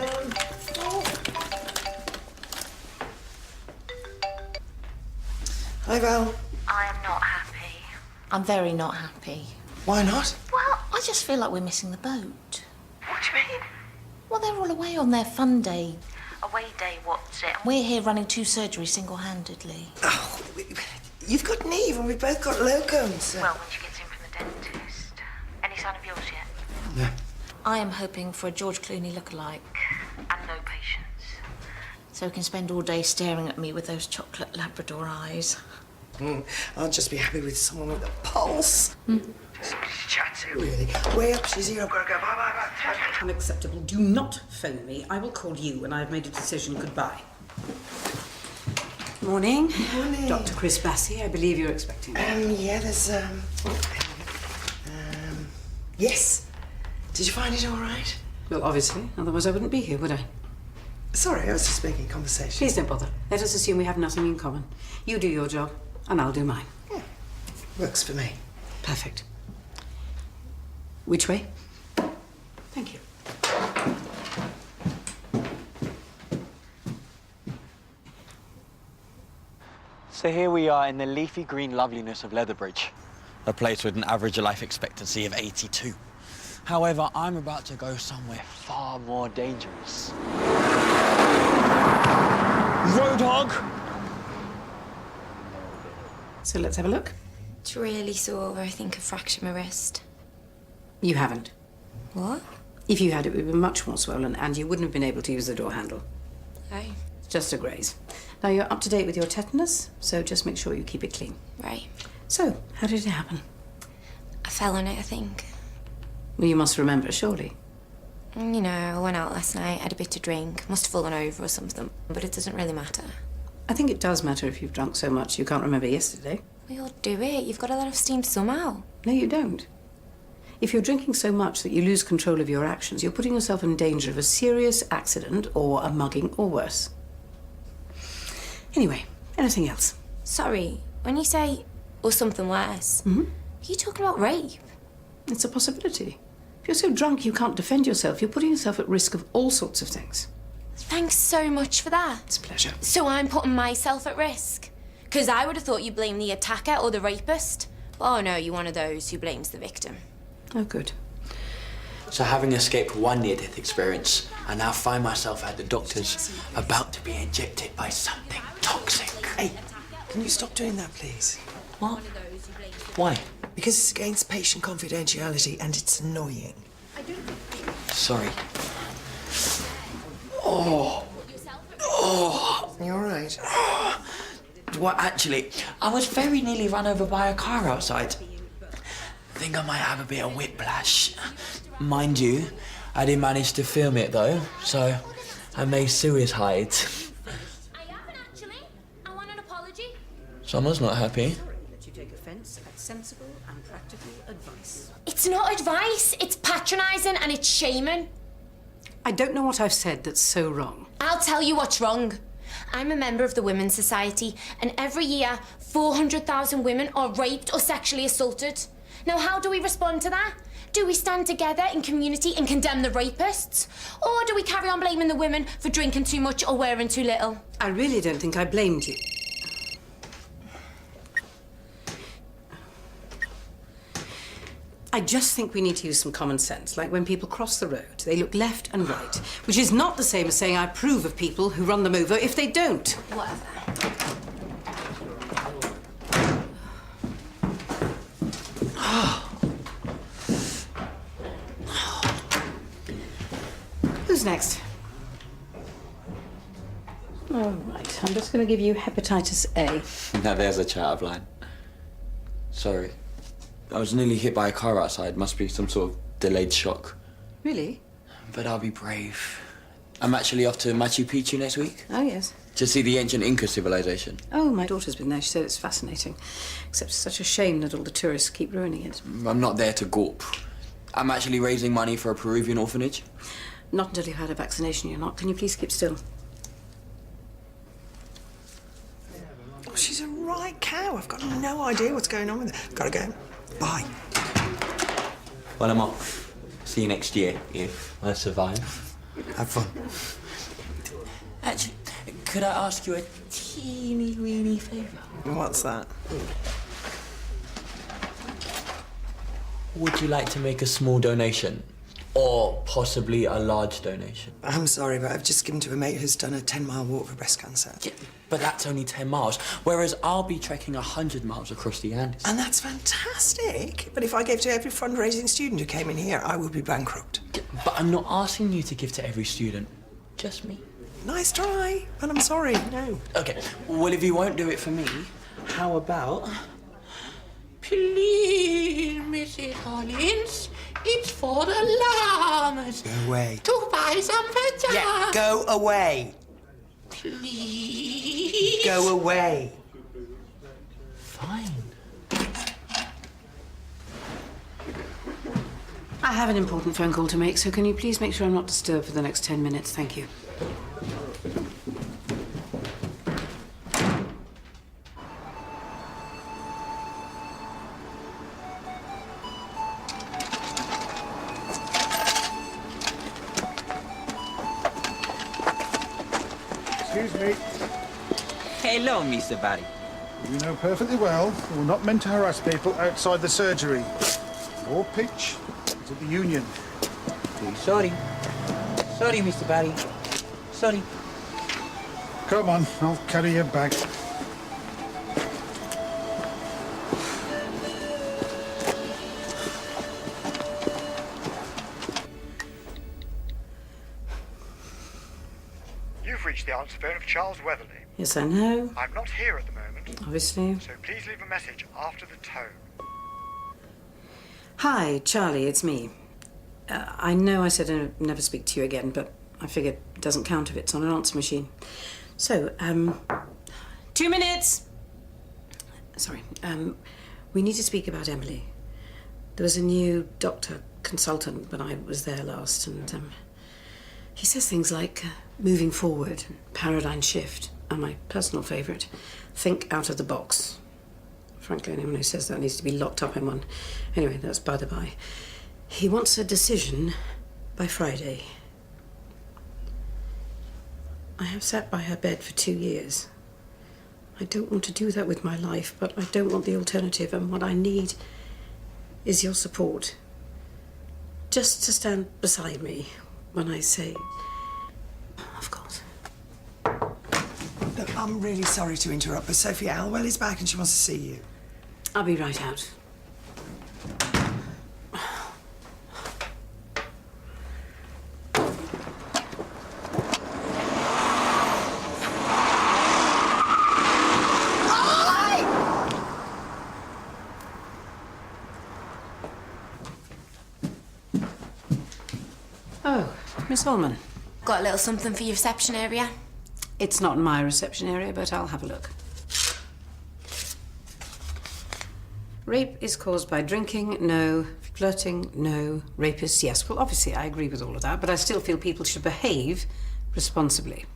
Oh. Hi, Val. I am not happy. I'm very not happy. Why not? Well, I just feel like we're missing the boat. What do you mean? Well, they're all away on their fun day. Away day, what's it? We're here running 2 surgeries single-handedly. Oh, you've got Neve and we've both got locums. Well, when she gets in from the dentist. Any sign of yours yet? No. I am hoping for a George Clooney lookalike. And no patience. So he can spend all day staring at me with those chocolate Labrador eyes. I'll just be happy with someone with a pulse. Somebody to chat to. Really? Way up, she's here. I've got to go. Bye. Unacceptable. Do not phone me. I will call you when I've made a decision. Goodbye. Morning. Morning. Dr. Chris Bassey, I believe you're expecting me. Yeah, there's, yes. Did you find it all right? Well, obviously. Otherwise I wouldn't be here, would I? Sorry, I was just making conversation. Please don't bother. Let us assume we have nothing in common. You do your job, and I'll do mine. Yeah. Works for me. Perfect. Which way? Thank you. So here we are in the leafy green loveliness of Leatherbridge, a place with an average life expectancy of 82. However, I'm about to go somewhere far more dangerous. Roadhog! So let's have a look. It's really sore. I think I fractured my wrist. You haven't. What? If you had, it would be much more swollen, and you wouldn't have been able to use the door handle. Oh, It's just a graze. Now, you're up to date with your tetanus, so just make sure you keep it clean. right. So, how did it happen? I fell on it, I think. Well, you must remember, surely. You know, I went out last night, had a bit to drink, must have fallen over or something, but it doesn't really matter. I think it does matter if you've drunk so much you can't remember yesterday. We all do it. You've got to let off steam somehow. No, you don't. If you're drinking so much that you lose control of your actions, you're putting yourself in danger of a serious accident or a mugging or worse. Anyway, anything else? Sorry, when you say, or something worse, are you talking about rape? It's a possibility. If you're so drunk you can't defend yourself, you're putting yourself at risk of all sorts of things. Thanks so much for that. It's a pleasure. So I'm putting myself at risk? Because I would have thought you blame the attacker or the rapist. Oh no, you're one of those who blames the victim. Oh, good. So having escaped one near-death experience, I now find myself at the doctor's about to be injected by something toxic. Hey, can you stop doing that, please? What? Why? Because it's against patient confidentiality and it's annoying. Sorry. You all right? Well, actually, I was very nearly run over by a car outside. I think I might have a bit of whiplash. Mind you, I did manage to film it though, so I may suicide. I haven't actually. I want an apology. Someone's not happy. That you take offence at sensible and practical advice. It's not advice. It's patronising and it's shaming. I don't know what I've said that's so wrong. I'll tell you what's wrong. I'm a member of the Women's Society, and every year, 400,000 women are raped or sexually assaulted. Now, how do we respond to that? Do we stand together in community and condemn the rapists? Or do we carry on blaming the women for drinking too much or wearing too little? I really don't think I blamed you. I just think we need to use some common sense. Like when people cross the road, they look left and right, which is not the same as saying I approve of people who run them over if they don't. Whatever. Who's next? All right, I'm just going to give you hepatitis A. Now there's a chat out of line. Sorry. I was nearly hit by a car outside. Must be some sort of delayed shock. Really? But I'll be brave. I'm actually off to Machu Picchu next week Oh, yes. to see the ancient Inca civilization. Oh, my daughter's been there. She said it's fascinating. Except it's such a shame that all the tourists keep ruining it. I'm not there to gawp. I'm actually raising money for a Peruvian orphanage. Not until you've had a vaccination, you're not. Can you please keep still? Oh, she's a right cow. I've got no idea what's going on with her. Gotta go. Bye. Well, I'm off. See you next year, if I survive. Have fun. Actually, could I ask you a teeny weeny favour? What's that? Would you like to make a small donation? Or possibly a large donation? I'm sorry, but I've just given to a mate who's done a 10-mile walk for breast cancer. Yeah, but that's only 10 miles, whereas I'll be trekking 100 miles across the Andes. And that's fantastic. But if I gave to every fundraising student who came in here, I would be bankrupt. Yeah, but I'm not asking you to give to every student, just me. Nice try, but I'm sorry, no. Okay, well, if you won't do it for me, how about... Please, Mrs. Hollins, it's for the llamas. Go away. To buy some pajamas. Yeah, go away. Please. Go away. Fine. I have an important phone call to make, so can you please make sure I'm not disturbed for the next 10 minutes? Thank you. Excuse me. Hello, Mr. Barry. You know perfectly well we're not meant to harass people outside the surgery. Your pitch is at the union. Sorry. Sorry, Mr. Barry. Sorry. Come on, I'll carry your bag. You've reached the answer phone of Charles Weatherly. Yes, I know. I'm not here at the moment, Obviously. so please leave a message after the tone. Hi, Charlie, it's me. I know I said I'd never speak to you again, but I figured it doesn't count if it's on an answer machine. So, 2 minutes! Sorry, we need to speak about Emily. There was a new doctor consultant when I was there last, and he says things like moving forward, paradigm shift, and my personal favourite, think out of the box. Frankly, anyone who says that needs to be locked up in one. Anyway, that's by the by. He wants a decision by Friday. I have sat by her bed for 2 years. I don't want to do that with my life, but I don't want the alternative, and what I need is your support. Just to stand beside me when I say, of course. Look, I'm really sorry to interrupt, but Sophie Alwell is back and she wants to see you. I'll be right out. Oh, Miss Holman. Got a little something for your reception area. It's not my reception area, but I'll have a look. Rape is caused by drinking, no. Flirting, no. Rapists, yes. Well, obviously, I agree with all of that, but I still feel people should behave responsibly.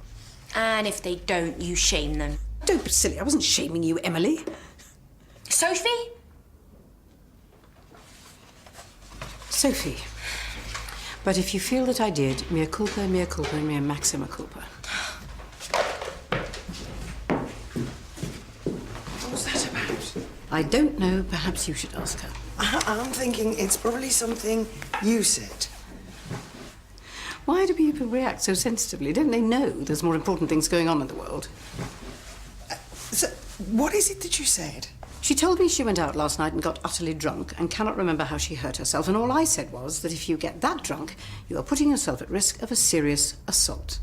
And if they don't, you shame them. Don't be silly. I wasn't shaming you, Emily. Sophie? Sophie. But if you feel that I did, mea culpa, mea maxima culpa. What was that about? I don't know. Perhaps you should ask her. I'm thinking it's probably something you said. Why do people react so sensitively? Don't they know there's more important things going on in the world? So, what is it that you said? She told me she went out last night and got utterly drunk and cannot remember how she hurt herself. And all I said was that if you get that drunk, you are putting yourself at risk of a serious assault.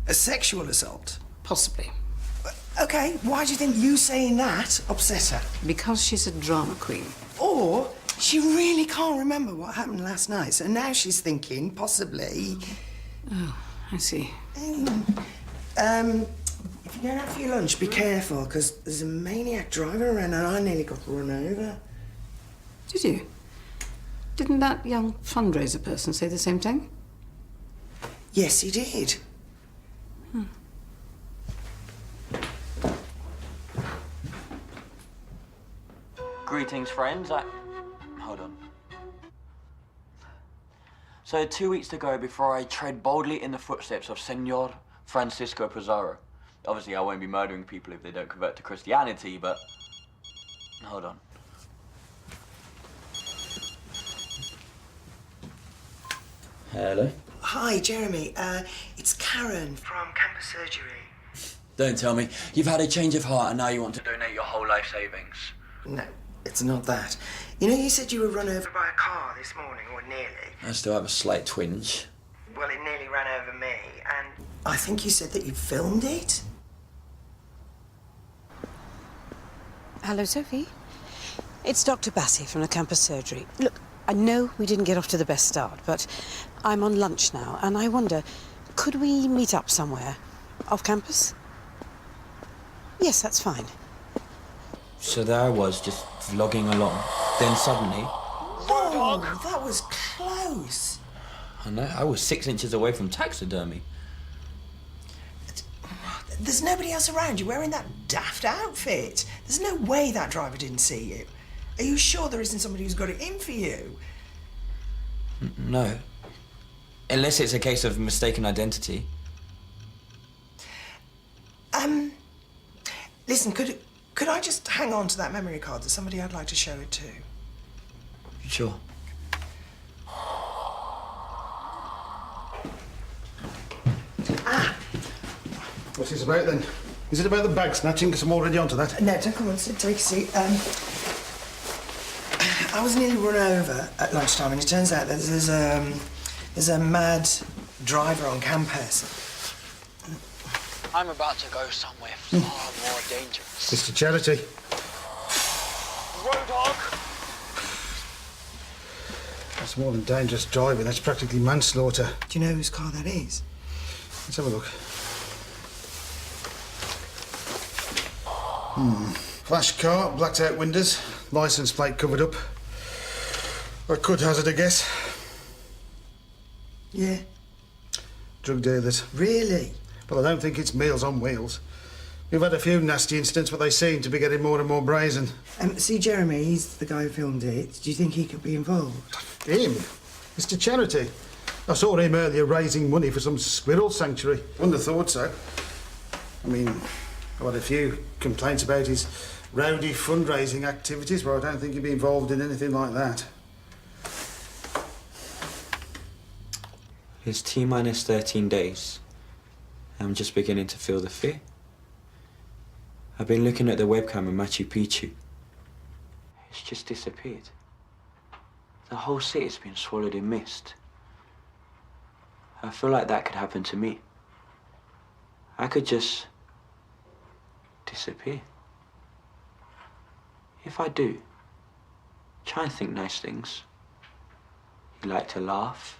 A sexual assault? Possibly. Okay, why do you think you saying that upset her? Because she's a drama queen. Or she really can't remember what happened last night, so now she's thinking, possibly... Oh, I see. If you're going out for your lunch, be careful, because there's a maniac driving around and I nearly got run over. Did you? Didn't that young fundraiser person say the same thing? Yes, he did. Greetings, friends. Hold on. So 2 weeks to go before I tread boldly in the footsteps of Senor Francisco Pizarro. Obviously, I won't be murdering people if they don't convert to Christianity, but... Hold on. Hello? Hi, Jeremy. It's Karen from Campus Surgery. Don't tell me. You've had a change of heart and now you want to donate your whole life savings. No, it's not that. You know, you said you were run over by a car this morning, or nearly. I still have a slight twinge. Well, it nearly ran over me, and I think you said that you filmed it? Hello, Sophie. It's Dr. Bassey from the Campus Surgery. Look, I know we didn't get off to the best start, but I'm on lunch now, and I wonder, could we meet up somewhere? Off campus? Yes, that's fine. So there I was, just vlogging along. Then suddenly... Oh, that was close. I know, I was 6 inches away from taxidermy. There's nobody else around you wearing that daft outfit. There's no way that driver didn't see you. Are you sure there isn't somebody who's got it in for you? No. Unless it's a case of mistaken identity. Listen, could I just hang on to that memory card? There's somebody I'd like to show it to. Sure. What's this about then? Is it about the bag snatching? Because I'm already onto that. No, don't come on, take a seat. I was nearly run over at lunchtime, and it turns out that there's a mad driver on campus. I'm about to go somewhere far more dangerous. Mr. Charity. Road dog! That's more than dangerous driving. That's practically manslaughter. Do you know whose car that is? Let's have a look. Flash car, blacked out windows, licence plate covered up. I could hazard a guess. Yeah. Drug dealers. Really? But I don't think it's Meals on Wheels. We've had a few nasty incidents, but they seem to be getting more and more brazen. See, Jeremy, he's the guy who filmed it. Do you think he could be involved? Him? Mr. Charity. I saw him earlier raising money for some squirrel sanctuary. Wouldn't have thought so. I mean, I've had a few complaints about his rowdy fundraising activities, but I don't think he'd be involved in anything like that. It's T-minus 13 days. I'm just beginning to feel the fear. I've been looking at the webcam in Machu Picchu. It's just disappeared. The whole city's been swallowed in mist. I feel like that could happen to me. I could just disappear. If I do, try and think nice things. You like to laugh.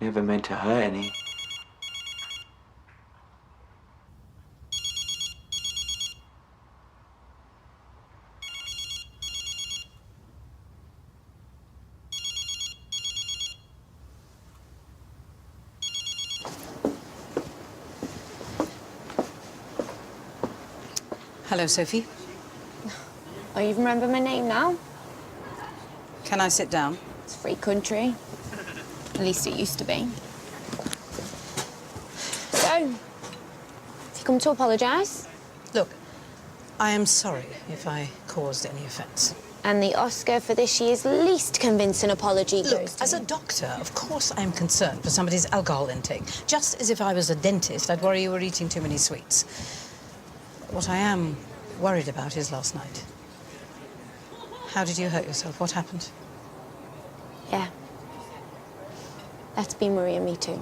You never meant to hurt any. Hello, Sophie. Oh, you remember my name now? Can I sit down? It's a free country. At least it used to be. So, have you come to apologise? Look, I am sorry if I caused any offence. And the Oscar for this year's least convincing apology Look, goes to as a me. doctor, of course I'm concerned for somebody's alcohol intake. Just as if I was a dentist, I'd worry you were eating too many sweets. What I am worried about is last night. How did you hurt yourself? What happened? Yeah. That's been worrying me too.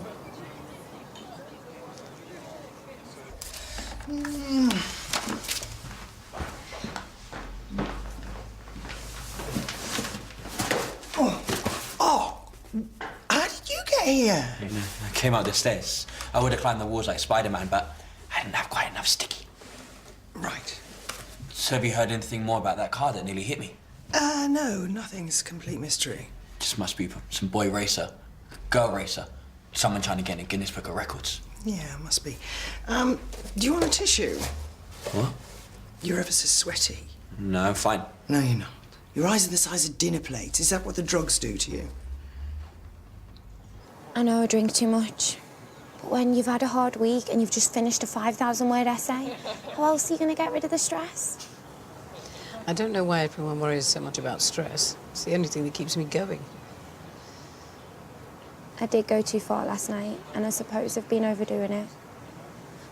How did you get here? I came out the stairs. I would have climbed the walls like Spider-Man, but I didn't have quite enough sticky. Right. So have you heard anything more about that car that nearly hit me? No, nothing's complete mystery. Just must be some boy racer, girl racer, someone trying to get in a Guinness Book of Records. Yeah, must be. Do you want a tissue? What? You're ever so sweaty. No, I'm fine. No, you're not. Your eyes are the size of dinner plates. Is that what the drugs do to you? I know I drink too much. But when you've had a hard week and you've just finished a 5,000-word essay, how else are you going to get rid of the stress? I don't know why everyone worries so much about stress. It's the only thing that keeps me going. I did go too far last night, and I suppose I've been overdoing it.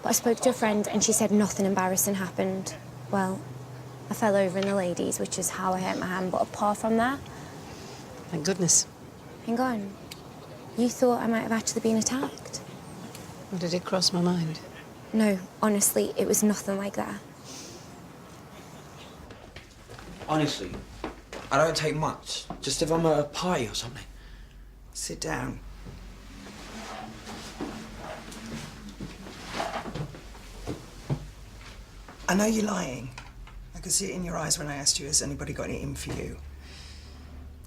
But I spoke to a friend, and she said nothing embarrassing happened. Well, I fell over in the ladies, which is how I hurt my hand, but apart from that... Thank goodness. Hang on. You thought I might have actually been attacked? Or did it cross my mind? No, honestly, it was nothing like that. Honestly, I don't take much. Just if I'm at a party or something. Sit down. I know you're lying. I could see it in your eyes when I asked you, has anybody got it in for you?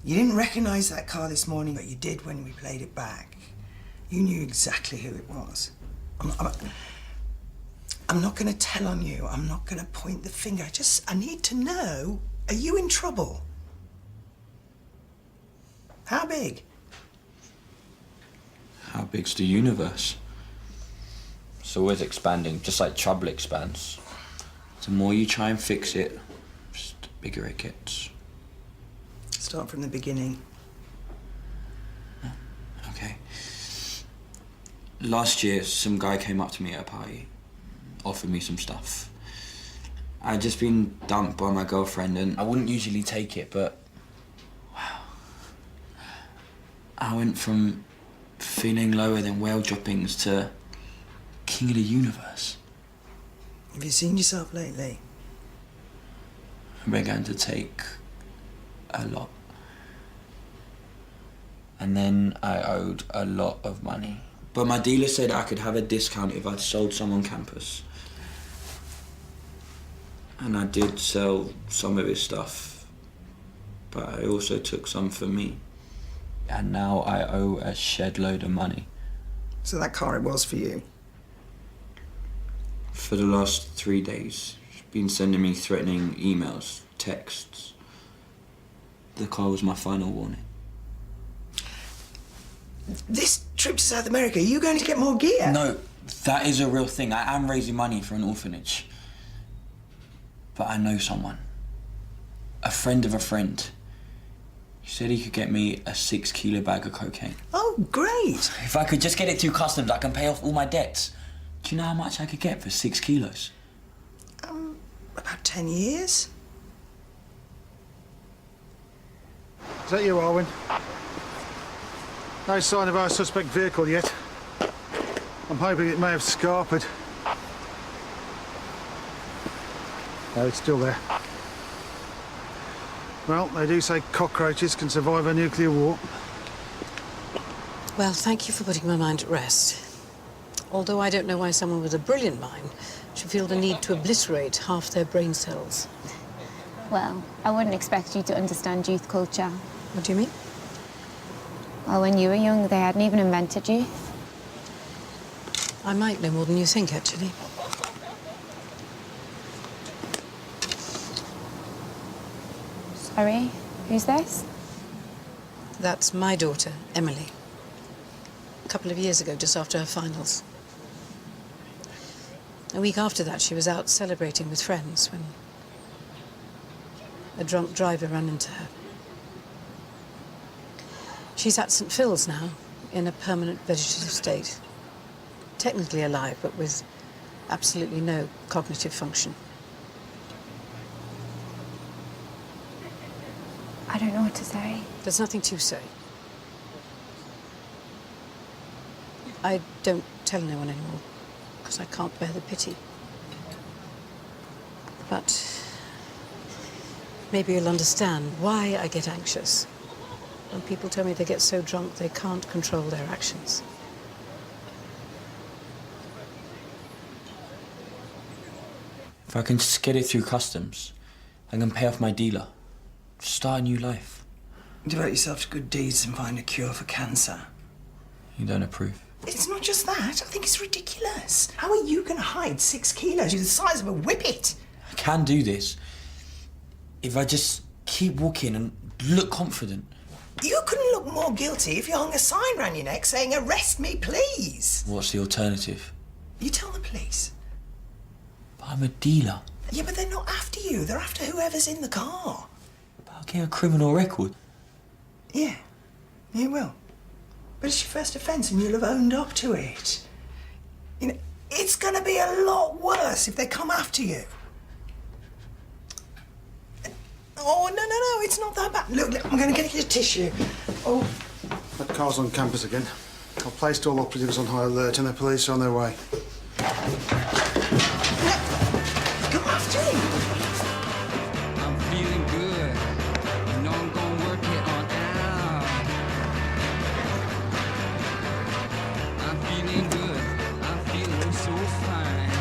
You didn't recognise that car this morning, but you did when we played it back. You knew exactly who it was. I'm not going to tell on you. I'm not going to point the finger. I need to know, are you in trouble? How big? How big's the universe? It's always expanding, just like trouble expands. The more you try and fix it, just the bigger it gets. Start from the beginning. Okay. Last year, some guy came up to me at a party, offered me some stuff. I'd just been dumped by my girlfriend, and I wouldn't usually take it, but wow. I went from feeling lower than whale droppings to king of the universe. Have you seen yourself lately? I began to take a lot. And then I owed a lot of money. But my dealer said I could have a discount if I'd sold some on campus. And I did sell some of his stuff, but I also took some for me. And now I owe a shed load of money. So that car, it was for you? For the last 3 days, she's been sending me threatening emails, texts. The car was my final warning. This trip to South America, are you going to get more gear? No, that is a real thing. I am raising money for an orphanage. But I know someone. A friend of a friend. He said he could get me a 6-kilo bag of cocaine. Oh, great. If I could just get it through customs, I can pay off all my debts. Do you know how much I could get for 6 kilos? About 10 years. Is that you, Arwen? No sign of our suspect vehicle yet. I'm hoping it may have scarpered. No, it's still there. Well, they do say cockroaches can survive a nuclear war. Well, thank you for putting my mind at rest. Although I don't know why someone with a brilliant mind should feel the need to obliterate half their brain cells. Well, I wouldn't expect you to understand youth culture. What do you mean? Well, when you were young, they hadn't even invented youth. I might know more than you think, actually. Sorry, who's this? That's my daughter, Emily. A couple of years ago, just after her finals. A week after that, she was out celebrating with friends when a drunk driver ran into her. She's at St. Phil's now, in a permanent vegetative state. Technically alive, but with absolutely no cognitive function. I don't know what to say. There's nothing to say. I don't tell anyone anymore, because I can't bear the pity. But maybe you'll understand why I get anxious when people tell me they get so drunk they can't control their actions. If I can just get it through customs, I can pay off my dealer. Start a new life. Devote yourself to good deeds and find a cure for cancer. You don't approve? It's not just that. I think it's ridiculous. How are you going to hide 6 kilos? You're the size of a whippet. I can do this if I just keep walking and look confident. You couldn't look more guilty if you hung a sign round your neck saying, "Arrest me, please." What's the alternative? You tell the police. But I'm a dealer. Yeah, but they're not after you. They're after whoever's in the car. But I'll get a criminal record. Yeah, you will. But it's your first offence and you'll have owned up to it. You know, it's going to be a lot worse if they come after you. Oh, no, it's not that bad. Look, I'm going to get you a tissue. Oh. That car's on campus again. I've placed all operatives on high alert and the police are on their way. No, come after him. I'm feeling good. You know I'm gonna work it on out. I'm feeling good. I'm feeling so fine.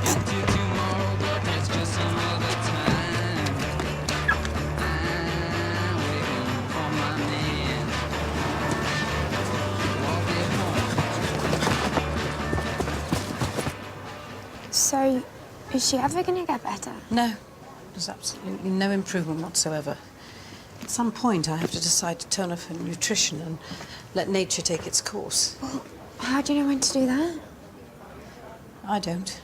Into tomorrow, but that's just some other time. I'm waiting for my man. Walk it home. So, is she ever going to get better? No, there's absolutely no improvement whatsoever. At some point, I have to decide to turn off her nutrition and let nature take its course. Well, how do you know when to do that? I don't.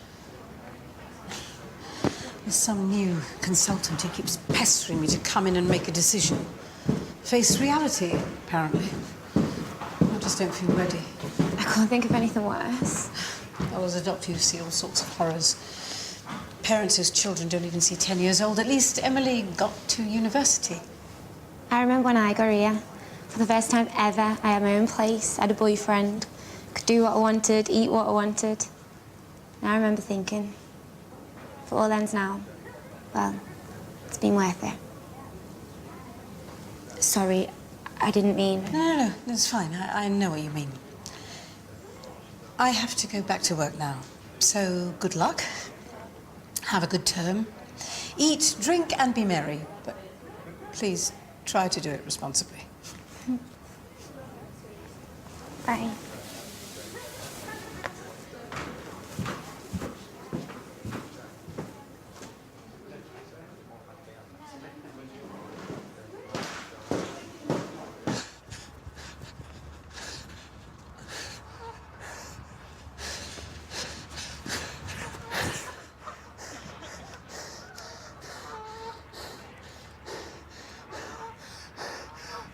There's some new consultant who keeps pestering me to come in and make a decision. Face reality, apparently. I just don't feel ready. I can't think of anything worse. I was a doctor who see all sorts of horrors. Parents whose children don't even see 10 years old. At least Emily got to university. I remember when I got here. For the first time ever, I had my own place, I had a boyfriend, could do what I wanted, eat what I wanted. And I remember thinking, if it all ends now, well, it's been worth it. Sorry, I didn't mean... No, that's fine. I know what you mean. I have to go back to work now. So, good luck. Have a good term. Eat, drink, and be merry. But please, try to do it responsibly. Bye.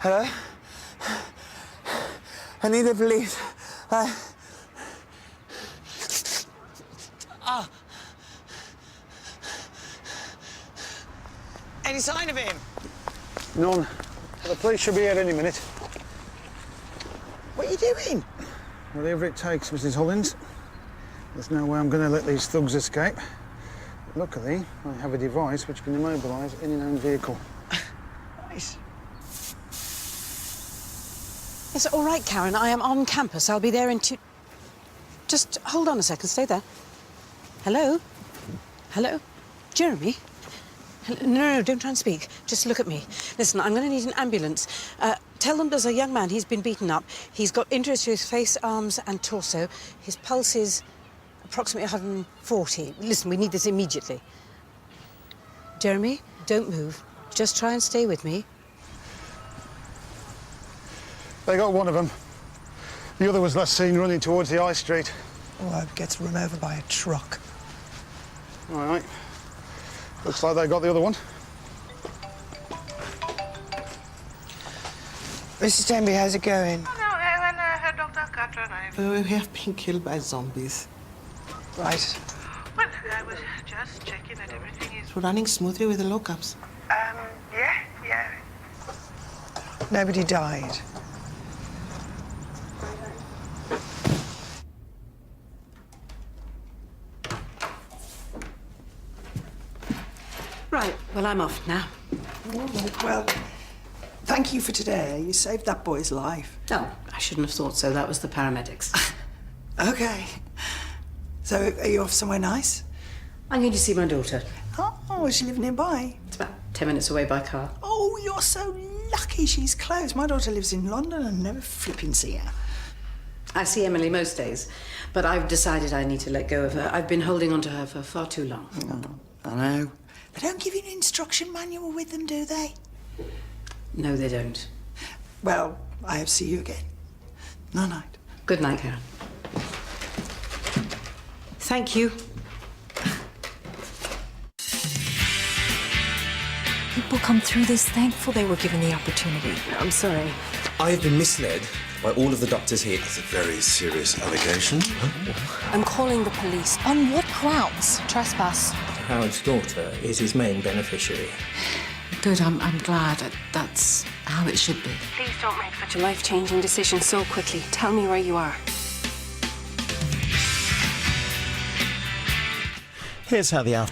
Hello? I need the police. Any sign of him? None. The police should be here any minute. What are you doing? Whatever it takes, Mrs. Hollins. There's no way I'm going to let these thugs escape. Luckily, I have a device which can immobilise any known vehicle. Nice. It's all right, Karen. I am on campus. I'll be there in 2... Just hold on a second. Stay there. Hello? Hello? Jeremy? No, don't try and speak. Just look at me. Listen, I'm going to need an ambulance. Tell them there's a young man. He's been beaten up. He's got injuries to his face, arms and torso. His pulse is approximately 140. Listen, we need this immediately. Jeremy, don't move. Just try and stay with me. They got one of them. The other was last seen running towards the high street. Oh, I hope it gets run over by a truck. All right. Looks like they got the other one. Mrs. Denby, how's it going? No, Ellen, her Dr. Catherine. We have been killed by zombies. Right. Well, I was just checking that everything is... We're running smoothly with the lockups. Yeah. Nobody died. Right, well, I'm off now. Well, thank you for today. You saved that boy's life. No, I shouldn't have thought so. That was the paramedics. Okay. So, are you off somewhere nice? I'm going to see my daughter. Oh, does she live nearby? It's about 10 minutes away by car. Oh, you're so lucky she's close. My daughter lives in London and never flipping see her. I see Emily most days, but I've decided I need to let go of her. I've been holding on to her for far too long. I know. They don't give you an instruction manual with them, do they? No, they don't. Well, I have see you again. Night-night. Good night, Karen. Thank you. People come through this thankful they were given the opportunity. I'm sorry. I have been misled by all of the doctors here. That's a very serious allegation. I'm calling the police. On what grounds? Trespass. Howard's daughter is his main beneficiary. Good, I'm glad. That's how it should be. Please don't make such a life-changing decision so quickly. Tell me where you are. Here's how the afternoon